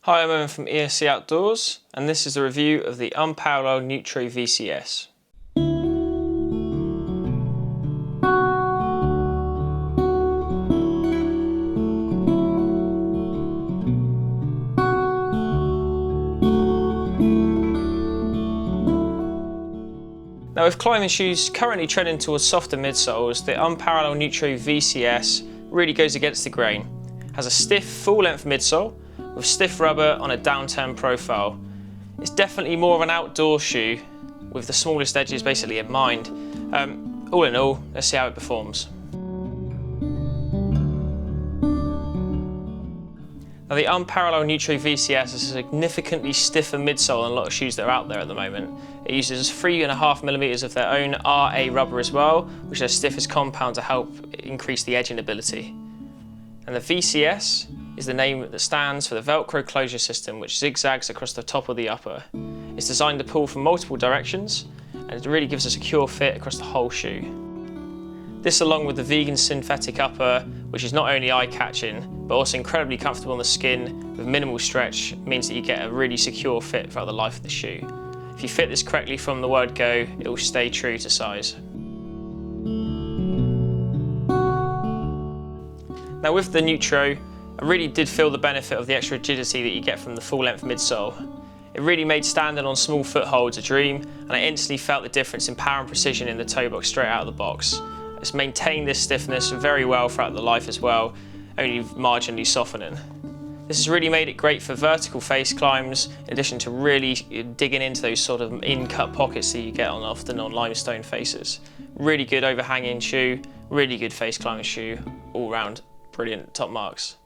Hi, I'm Owen from ESC Outdoors, and this is a review of the Unparallel Newtro VCS. Now, with climbing shoes currently trending towards softer midsoles, the Unparallel Newtro VCS really goes against the grain. It has a stiff, full-length midsole with stiff rubber on a downturn profile. It's definitely more of an outdoor shoe with the smallest edges basically in mind. All in all, let's see how it performs. Now, the Unparallel Newtro VCS is a significantly stiffer midsole than a lot of shoes that are out there at the moment. It uses 3.5mm of their own RA rubber as well, which is their stiffest compound to help increase the edging ability. And the VCS is the name that stands for the Velcro closure system, which zigzags across the top of the upper. It's designed to pull from multiple directions, and it really gives a secure fit across the whole shoe. This, along with the vegan synthetic upper, which is not only eye-catching, but also incredibly comfortable on the skin with minimal stretch, means that you get a really secure fit throughout the life of the shoe. If you fit this correctly from the word go, it will stay true to size. Now, with the Newtro, I really did feel the benefit of the extra rigidity that you get from the full-length midsole. It really made standing on small footholds a dream, and I instantly felt the difference in power and precision in the toe box straight out of the box. It's maintained this stiffness very well throughout the life as well, only marginally softening. This has really made it great for vertical face climbs, in addition to really digging into those sort of in-cut pockets that you get often on limestone faces. Really good overhanging shoe, really good face climbing shoe, all round brilliant, top marks.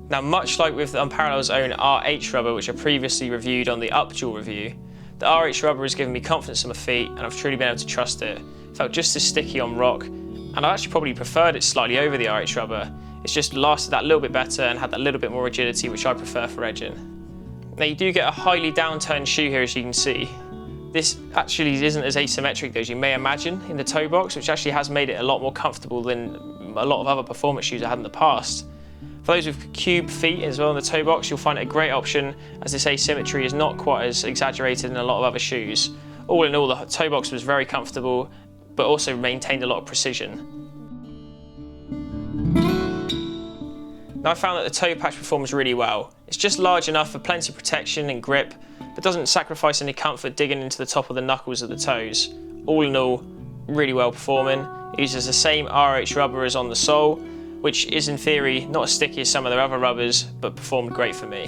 Now, much like with the Unparalled's own RH rubber, which I previously reviewed on the Upjaw review, the RH rubber has given me confidence in my feet, and I've truly been able to trust it. It felt just as sticky on rock, and I actually probably preferred it slightly over the RH rubber. It's just lasted that little bit better and had that little bit more rigidity, which I prefer for edging. Now, you do get a highly downturned shoe here, as you can see. This actually isn't as asymmetric as you may imagine in the toe box, which actually has made it a lot more comfortable than a lot of other performance shoes I had in the past. For those with cube feet as well in the toe box, you'll find it a great option, as this asymmetry is not quite as exaggerated in a lot of other shoes. All in all, the toe box was very comfortable, but also maintained a lot of precision. Now, I found that the toe patch performs really well. It's just large enough for plenty of protection and grip, but doesn't sacrifice any comfort digging into the top of the knuckles of the toes. All in all, really well performing. It uses the same RH rubber as on the sole, which is in theory not as sticky as some of their other rubbers, but performed great for me.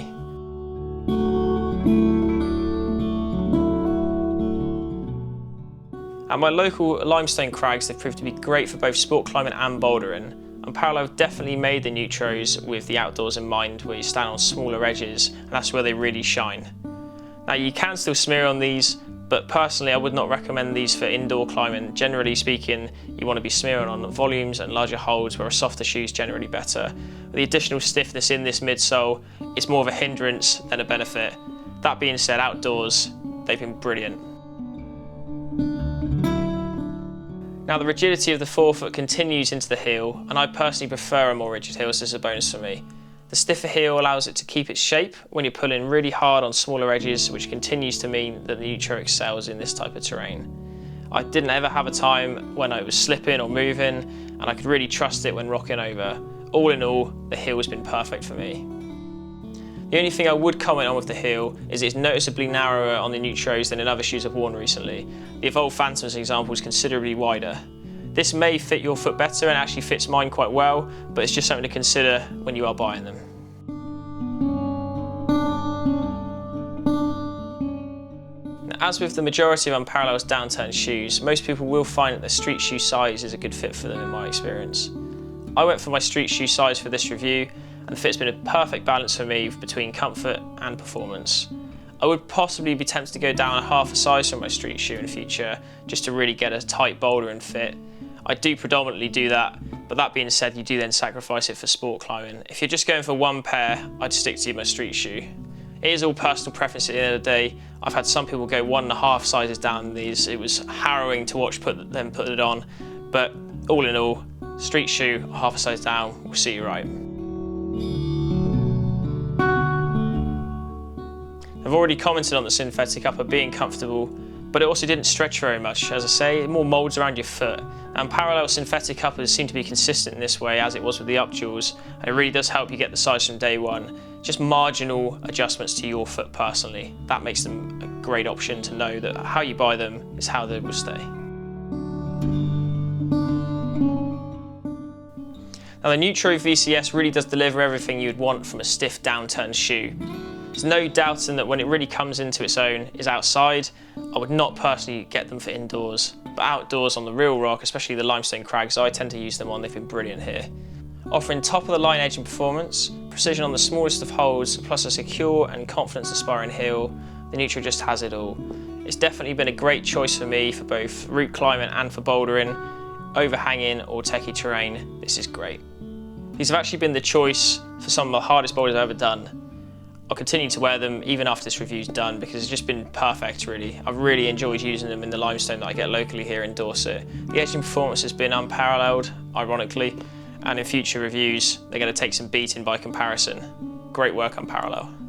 At my local limestone crags, they've proved to be great for both sport climbing and bouldering. Unparallel definitely made the Newtros with the outdoors in mind, where you stand on smaller edges, and that's where they really shine. Now, you can still smear on these, but personally I would not recommend these for indoor climbing. Generally speaking, you want to be smearing on volumes and larger holds, where a softer shoe is generally better. The additional stiffness in this midsole is more of a hindrance than a benefit. That being said, outdoors, they've been brilliant. Now, the rigidity of the forefoot continues into the heel, and I personally prefer a more rigid heel, so this is a bonus for me. The stiffer heel allows it to keep its shape when you're pulling really hard on smaller edges, which continues to mean that the Newtro excels in this type of terrain. I didn't ever have a time when I was slipping or moving, and I could really trust it when rocking over. All in all, the heel has been perfect for me. The only thing I would comment on with the heel is it's noticeably narrower on the Newtros than in other shoes I've worn recently. The Evolve Phantom, for example, is considerably wider. This may fit your foot better and actually fits mine quite well, but it's just something to consider when you are buying them. Now, as with the majority of Unparalled's downturned shoes, most people will find that their street shoe size is a good fit for them in my experience. I went for my street shoe size for this review, and the fit's been a perfect balance for me between comfort and performance. I would possibly be tempted to go down half a size from my street shoe in the future, just to really get a tight bouldering fit. I do predominantly do that, but that being said, you do then sacrifice it for sport climbing. If you're just going for one pair, I'd stick to my street shoe. It is all personal preference at the end of the day. I've had some people go 1.5 sizes down these. It was harrowing to watch them put it on, but all in all, street shoe, or half a size down will suit you right. I've already commented on the synthetic upper being comfortable, but it also didn't stretch very much. As I say, it more moulds around your foot. And parallel synthetic uppers seem to be consistent in this way, as it was with the upjewels, and it really does help you get the size from day one. Just marginal adjustments to your foot personally. That makes them a great option to know that how you buy them is how they will stay. Now the Newtro VCS really does deliver everything you'd want from a stiff downturned shoe. There's no doubting that when it really comes into its own is outside. I would not personally get them for indoors, but outdoors on the real rock, especially the limestone crags, I tend to use them on. They've been brilliant here. Offering top of the line edging performance, precision on the smallest of holds, plus a secure and confidence inspiring heel, the Newtro just has it all. It's definitely been a great choice for me for both route climbing and for bouldering, overhanging or techie terrain. This is great. These have actually been the choice for some of the hardest boulders I've ever done. I'll continue to wear them even after this review's done because it's just been perfect really. I've really enjoyed using them in the limestone that I get locally here in Dorset. The edging performance has been unparalleled, ironically, and in future reviews they're going to take some beating by comparison. Great work, Unparallel.